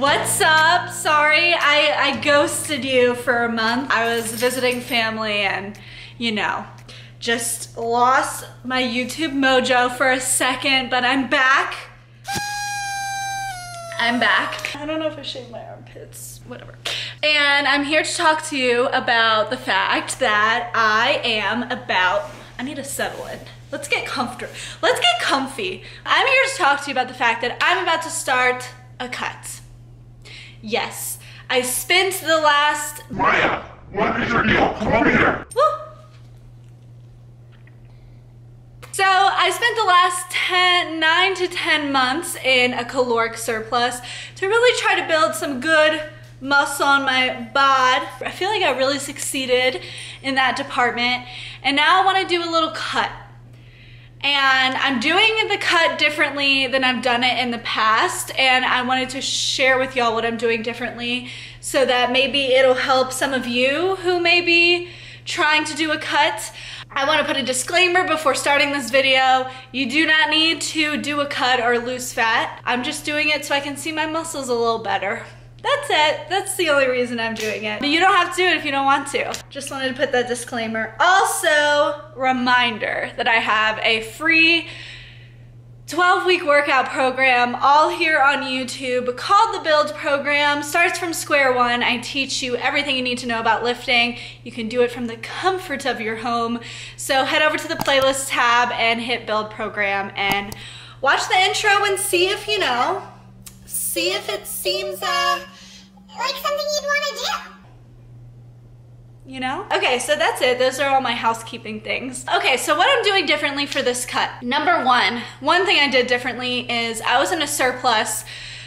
What's up? Sorry, I ghosted you for a month. I was visiting family and, you know, just lost my YouTube mojo for a second, but I'm back. I'm back. I don't know if I shaved my armpits, whatever. And I'm here to talk to you about the fact that I need to settle in. Let's get comfortable. Let's get comfy. I'm here to talk to you about the fact that I'm about to start a cut. Yes, I spent the last— Maya, what is your deal? Come over here. Woo. So I spent the last 9 to 10 months in a caloric surplus to really try to build some good muscle on my bod. I feel like I really succeeded in that department, and now I want to do a little cut. And I'm doing the cut differently than I've done it in the past, and I wanted to share with y'all what I'm doing differently so that maybe it'll help some of you who may be trying to do a cut. I want to put a disclaimer before starting this video. You do not need to do a cut or lose fat. I'm just doing it so I can see my muscles a little better. That's it. That's the only reason I'm doing it. But you don't have to do it if you don't want to. Just wanted to put that disclaimer. Also, reminder that I have a free 12-week workout program all here on YouTube called the Build Program. Starts from square one. I teach you everything you need to know about lifting. You can do it from the comfort of your home. So head over to the playlist tab and hit Build Program and watch the intro and see if you know. See if it seems like something you'd want to do. You know? Okay, so that's it. Those are all my housekeeping things. Okay, so what I'm doing differently for this cut. Number one thing I did differently is I was in a surplus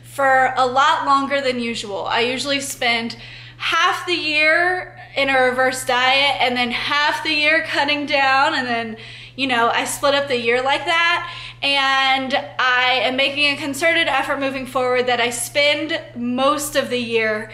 for a lot longer than usual. I usually spend half the year in a reverse diet and then half the year cutting down, and then, you know, I split up the year like that. And I am making a concerted effort moving forward that I spend most of the year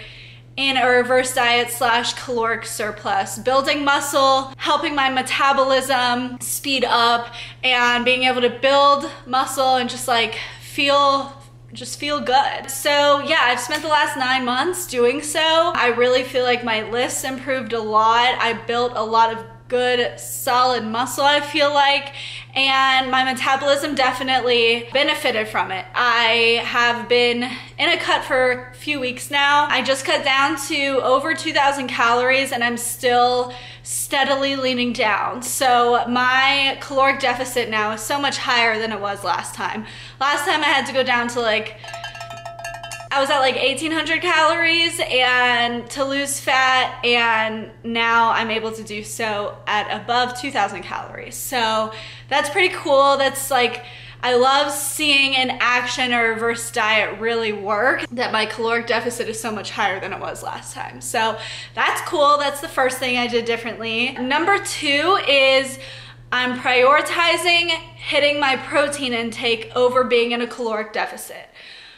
in a reverse diet / caloric surplus, building muscle, helping my metabolism speed up, and being able to build muscle and just like feel good. So yeah, I've spent the last 9 months doing so. I really feel like my lifts improved a lot. I built a lot of good solid muscle, I feel like, and my metabolism definitely benefited from it. I have been in a cut for a few weeks now. I just cut down to over 2,000 calories and I'm still steadily leaning down. So my caloric deficit now is so much higher than it was last time. Last time I had to go down to I was at 1,800 calories and to lose fat, and now I'm able to do so at above 2,000 calories. So that's pretty cool. That's I love seeing in action a reverse diet really work, that my caloric deficit is so much higher than it was last time. So that's cool. That's the first thing I did differently. Number 2 is I'm prioritizing hitting my protein intake over being in a caloric deficit.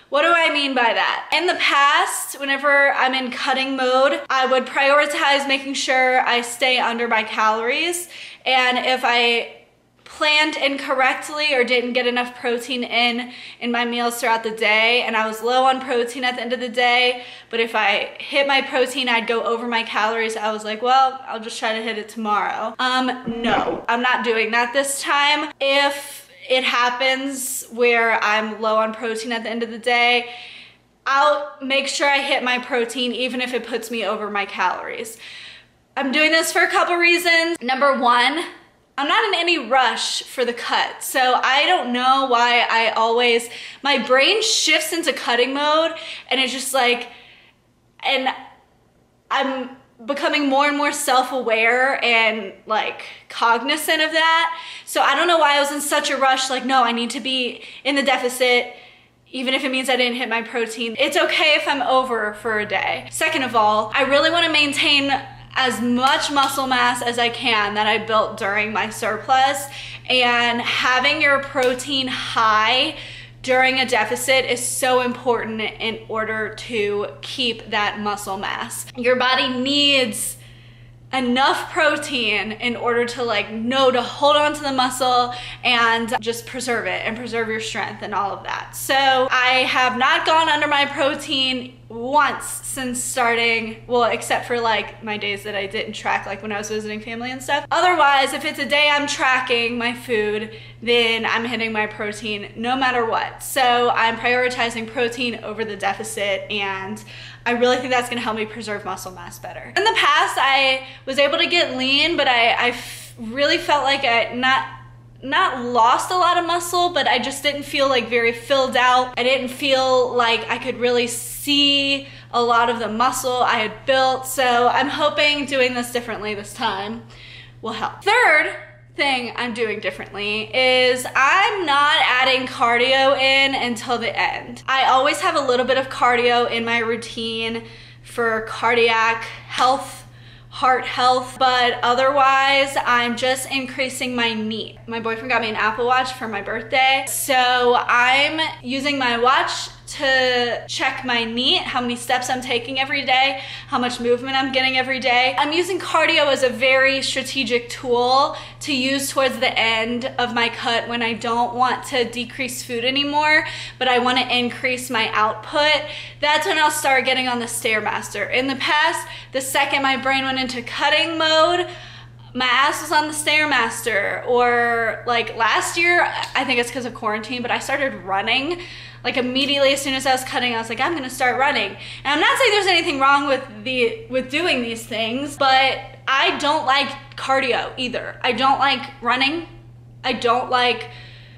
What do I mean by that? In the past, whenever I'm in cutting mode, I would prioritize making sure I stay under my calories. And if I planned incorrectly or didn't get enough protein in my meals throughout the day, and I was low on protein at the end of the day, but if I hit my protein, I'd go over my calories, I was like, well, I'll just try to hit it tomorrow. No, I'm not doing that this time. If it happens where I'm low on protein at the end of the day, I'll make sure I hit my protein even if it puts me over my calories. I'm doing this for a couple reasons. Number 1, I'm not in any rush for the cut. So I don't know why my brain shifts into cutting mode, and it's just and I'm becoming more and more self-aware and cognizant of that. So I don't know why I was in such a rush, no, I need to be in the deficit even if it means I didn't hit my protein. It's okay if I'm over for a day. Second of all, I really want to maintain as much muscle mass as I can that I built during my surplus, and having your protein high during a deficit is so important in order to keep that muscle mass. Your body needs enough protein in order to like know to hold on to the muscle and just preserve it and preserve your strength and all of that. So I have not gone under my protein once since starting, well, except for like my days that I didn't track, like when I was visiting family and stuff. Otherwise, if it's a day I'm tracking my food, then I'm hitting my protein no matter what. So I'm prioritizing protein over the deficit, and I really think that's gonna help me preserve muscle mass better. In the past, I was able to get lean, but I really felt like I not lost a lot of muscle, but I just didn't feel like very filled out. I didn't feel like I could really see a lot of the muscle I had built. So I'm hoping doing this differently this time will help. Third thing I'm doing differently is I'm not adding cardio in until the end. I always have a little bit of cardio in my routine for cardiac health, heart health, but otherwise I'm just increasing my NEAT. My boyfriend got me an Apple Watch for my birthday, so I'm using my watch to check my NEAT, how many steps I'm taking every day, how much movement I'm getting every day. I'm using cardio as a very strategic tool to use towards the end of my cut when I don't want to decrease food anymore, but I want to increase my output. That's when I'll start getting on the Stairmaster. In the past, the second my brain went into cutting mode, my ass was on the Stairmaster. Or like last year, I think it's because of quarantine, but I started running. Like immediately as soon as I was cutting, I was like, I'm gonna start running. And I'm not saying there's anything wrong with doing these things, but I don't like cardio either. I don't like running. I don't like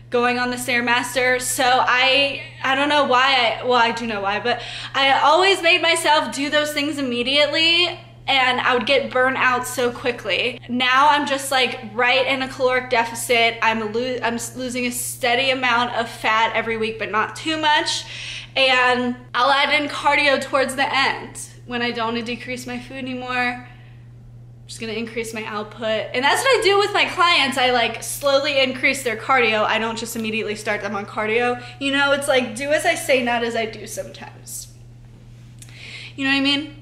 going on the Stairmaster. So I don't know why, well, I do know why, but I always made myself do those things immediately, and I would get burnt out so quickly. Now I'm just like right in a caloric deficit. I'm losing a steady amount of fat every week, but not too much. And I'll add in cardio towards the end when I don't want to decrease my food anymore. I'm just gonna increase my output. And that's what I do with my clients. I like slowly increase their cardio. I don't just immediately start them on cardio. You know, it's like do as I say, not as I do sometimes. You know what I mean?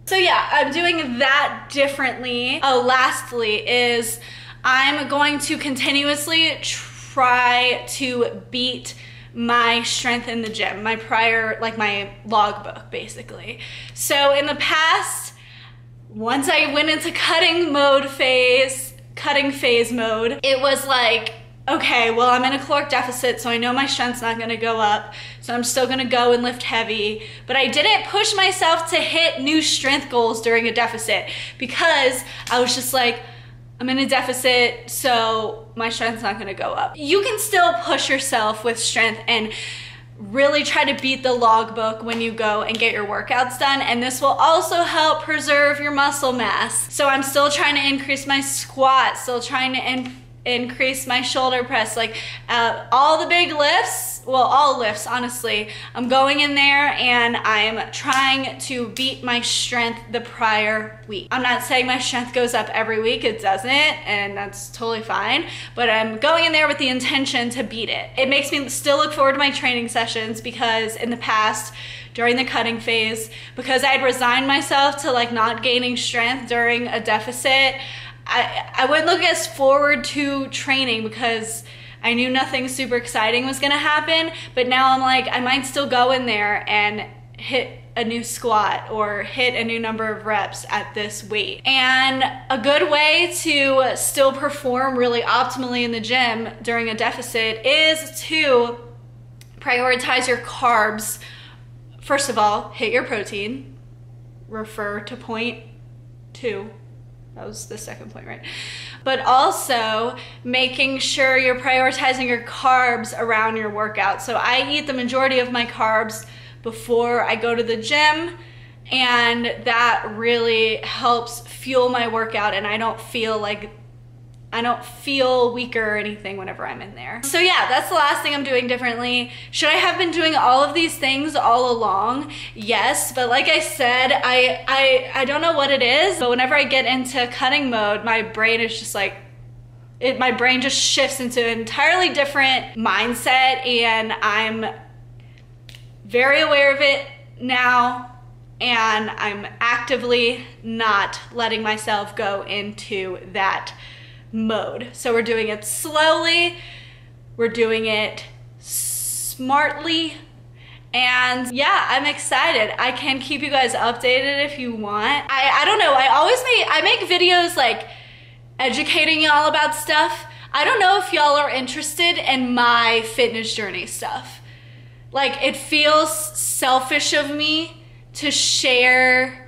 So yeah, I'm doing that differently. Oh, lastly is I'm going to continuously try to beat my strength in the gym, my prior, like my logbook basically. So in the past, once I went into cutting phase mode, it was like, okay, well, I'm in a caloric deficit, so I know my strength's not gonna go up, so I'm still gonna go and lift heavy. But I didn't push myself to hit new strength goals during a deficit because I was just like, I'm in a deficit, so my strength's not gonna go up. You can still push yourself with strength and really try to beat the logbook when you go and get your workouts done, and this will also help preserve your muscle mass. So I'm still trying to increase my squat, still trying to increase my shoulder press, like all the big lifts, well, all lifts, honestly. I'm going in there and I'm trying to beat my strength the prior week. I'm not saying my strength goes up every week, it doesn't, and that's totally fine, but I'm going in there with the intention to beat it. It makes me still look forward to my training sessions because in the past, during the cutting phase, because I had resigned myself to like not gaining strength during a deficit, I wouldn't look as forward to training because I knew nothing super exciting was gonna happen, but now I'm like, I might still go in there and hit a new squat or hit a new number of reps at this weight. And a good way to still perform really optimally in the gym during a deficit is to prioritize your carbs. First of all, hit your protein, refer to point 2. That was the second point, right? But also making sure you're prioritizing your carbs around your workout. So I eat the majority of my carbs before I go to the gym, and that really helps fuel my workout, and I don't feel weaker or anything whenever I'm in there. So yeah, that's the last thing I'm doing differently. Should I have been doing all of these things all along? Yes, but like I said, I don't know what it is, but whenever I get into cutting mode, my brain is just like, my brain just shifts into an entirely different mindset, and I'm very aware of it now. and I'm actively not letting myself go into that mode. So we're doing it slowly, we're doing it smartly, and yeah, I'm excited. I can keep you guys updated if you want. I don't know, I make videos like educating y'all about stuff. I don't know if y'all are interested in my fitness journey stuff. Like, it feels selfish of me to share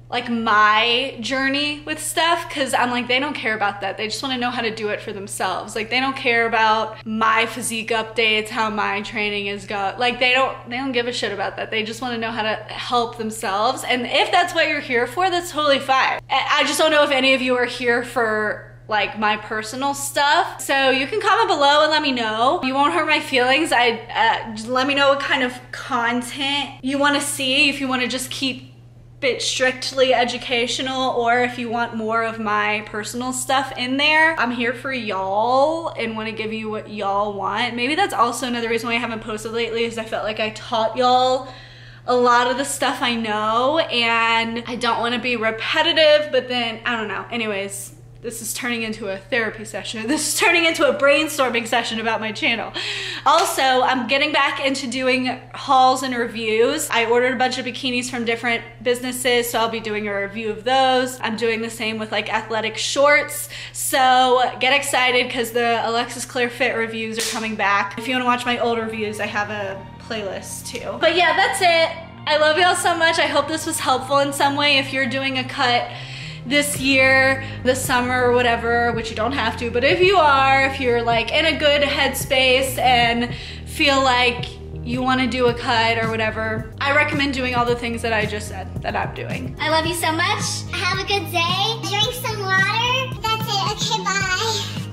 like my journey with stuff, because I'm like, they don't care about that. They just want to know how to do it for themselves. Like, they don't care about my physique updates, how my training is going. Like, they don't give a shit about that. They just want to know how to help themselves. And if that's what you're here for, that's totally fine. I just don't know if any of you are here for like my personal stuff. So you can comment below and let me know. You won't hurt my feelings. Just let me know what kind of content you want to see, if you want to just keep it strictly educational, or if you want more of my personal stuff in there. I'm here for y'all and want to give you what y'all want. Maybe that's also another reason why I haven't posted lately, is I felt like I taught y'all a lot of the stuff I know, and I don't want to be repetitive, but then I don't know. Anyways, this is turning into a therapy session. This is turning into a brainstorming session about my channel. Also, I'm getting back into doing hauls and reviews. I ordered a bunch of bikinis from different businesses, so I'll be doing a review of those. I'm doing the same with like athletic shorts. So get excited, because the Alexis Claire Fit reviews are coming back. If you want to watch my old reviews, I have a playlist too. But yeah, that's it. I love y'all so much. I hope this was helpful in some way. If you're doing a cut this year, this summer, or whatever, which you don't have to, but if you are, if you're like in a good headspace and feel like you want to do a cut or whatever, I recommend doing all the things that I just said that I'm doing. I love you so much. Have a good day. Drink some water. That's it. Okay, bye.